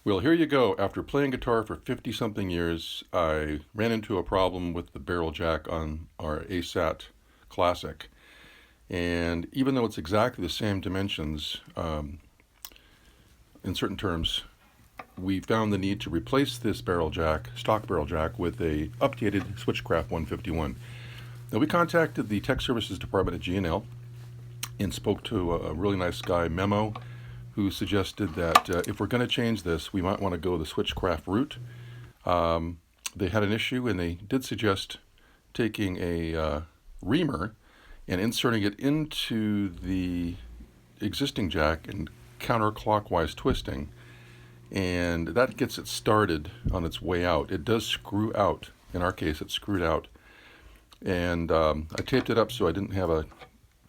Well, here you go. After playing guitar for 50-something years, I ran into a problem with the barrel jack on our ASAT Classic. And even though it's exactly the same dimensions, in certain terms, we found the need to replace this barrel jack, stock barrel jack, with a updated Switchcraft 151. Now, we contacted the tech services department at G&L and spoke to a really nice guy, Memo, who suggested that if we're going to change this, we might want to go the Switchcraft route. They had an issue, and they did suggest taking a reamer and inserting it into the existing jack and counterclockwise twisting, and that gets it started on its way out. It does screw out. In our case, it screwed out, and I taped it up so I didn't have a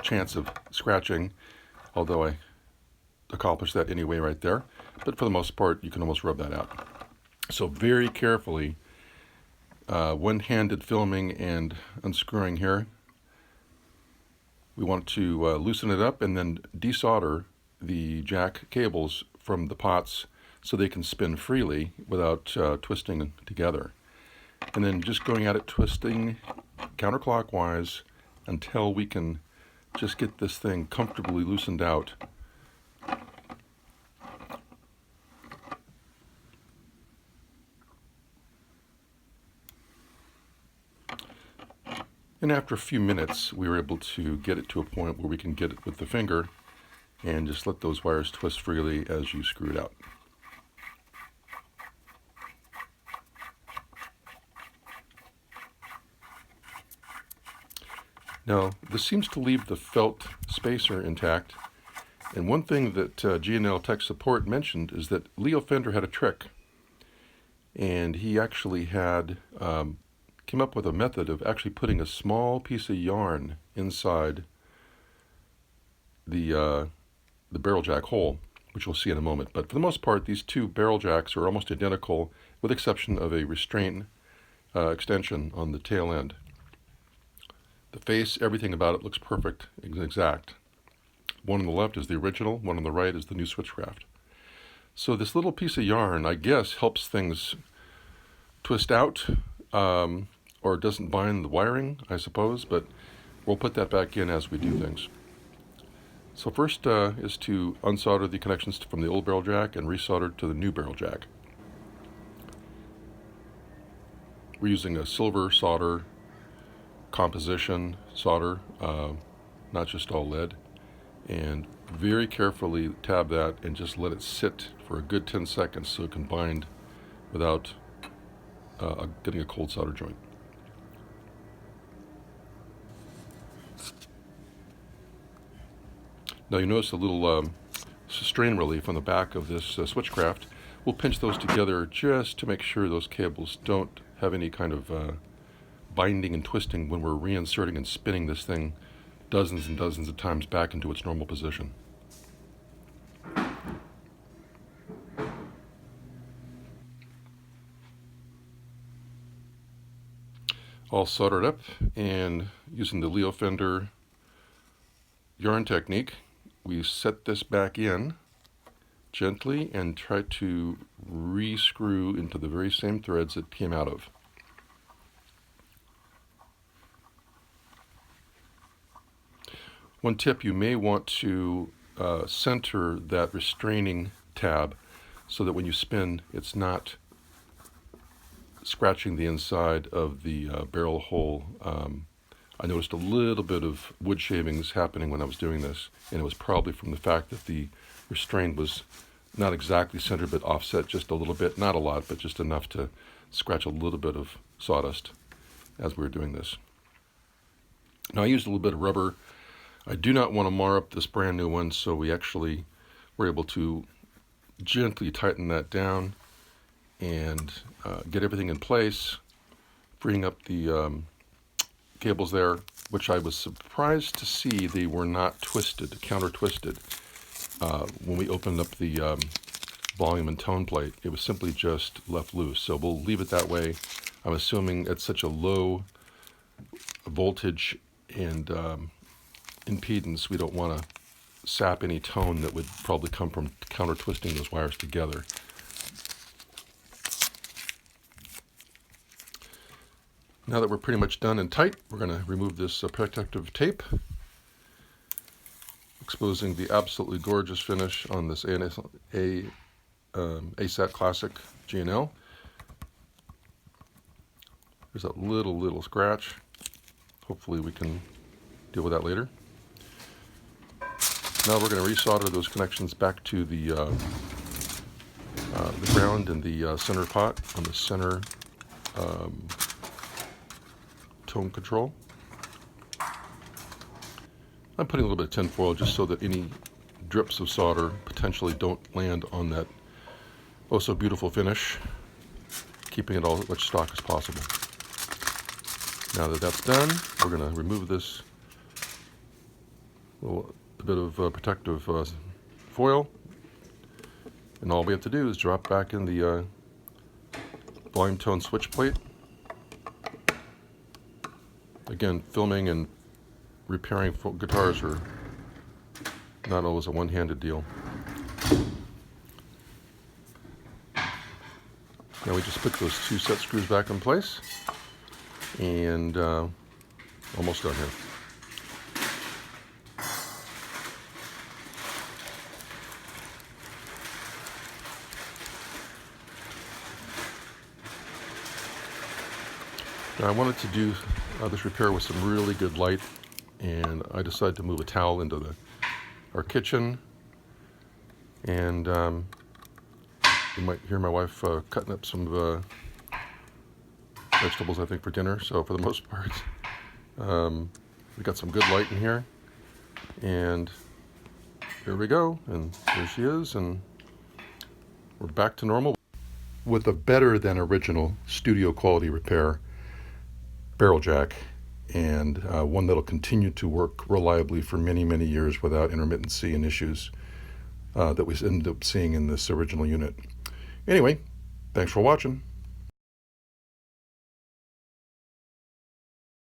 chance of scratching, although I accomplished that anyway right there. But for the most part, you can almost rub that out. So very carefully, one-handed filming and unscrewing here. We want to loosen it up and then desolder the jack cables from the pots so they can spin freely without twisting together. And then just going at it, twisting counterclockwise until we can just get this thing comfortably loosened out. And after a few minutes, we were able to get it to a point where we can get it with the finger and just let those wires twist freely as you screw it out. Now, this seems to leave the felt spacer intact. And one thing that G&L Tech Support mentioned is that Leo Fender had a trick. And he actually had came up with a method of actually putting a small piece of yarn inside the barrel jack hole, which we'll see in a moment. But for the most part, these two barrel jacks are almost identical, with the exception of a restraint extension on the tail end. The face, everything about it looks perfect, exact. One on the left is the original, one on the right is the new Switchcraft. So this little piece of yarn, I guess, helps things twist out, or doesn't bind the wiring, I suppose, but we'll put that back in as we do things. So first is to unsolder the connections from the old barrel jack and resolder to the new barrel jack. We're using a silver solder composition solder, not just all lead, and very carefully tab that and just let it sit for a good 10 seconds so it can bind without getting a cold solder joint. Now you notice a little strain relief on the back of this Switchcraft. We'll pinch those together just to make sure those cables don't have any kind of binding and twisting when we're reinserting and spinning this thing dozens and dozens of times back into its normal position. All soldered up, and using the Leo Fender yarn technique, we set this back in gently and try to re-screw into the very same threads it came out of. One tip, you may want to center that restraining tab so that when you spin, it's not scratching the inside of the barrel hole. I noticed a little bit of wood shavings happening when I was doing this, and it was probably from the fact that the restraint was not exactly centered but offset just a little bit, not a lot, but just enough to scratch a little bit of sawdust as we were doing this. Now I used a little bit of rubber. I do not want to mar up this brand new one, so we actually were able to gently tighten that down and get everything in place, freeing up the cables there, which I was surprised to see they were not twisted, counter-twisted. When we opened up the volume and tone plate, it was simply just left loose. So we'll leave it that way. I'm assuming at such a low voltage and impedance, we don't want to sap any tone that would probably come from counter-twisting those wires together. Now that we're pretty much done and tight, we're going to remove this protective tape, exposing the absolutely gorgeous finish on this ASAT Classic G&L. There's that little scratch. Hopefully we can deal with that later. Now we're going to resolder those connections back to the ground and the center pot on the center tone control. I'm putting a little bit of tin foil just so that any drips of solder potentially don't land on that oh so beautiful finish, keeping it all as much stock as possible. Now that that's done, we're going to remove this little bit of protective foil, and all we have to do is drop back in the volume tone switch plate. Again, filming and repairing guitars are not always a one-handed deal. Now we just put those 2 set screws back in place, and almost done here. Now I wanted to do this repair with some really good light, and I decided to move a towel into our kitchen, and you might hear my wife cutting up some vegetables, I think, for dinner. So for the most part, we got some good light in here, and here we go, and there she is, and we're back to normal with a better than original studio quality repair barrel jack, and one that'll continue to work reliably for many years without intermittency and issues that we ended up seeing in this original unit. Anyway, thanks for watching.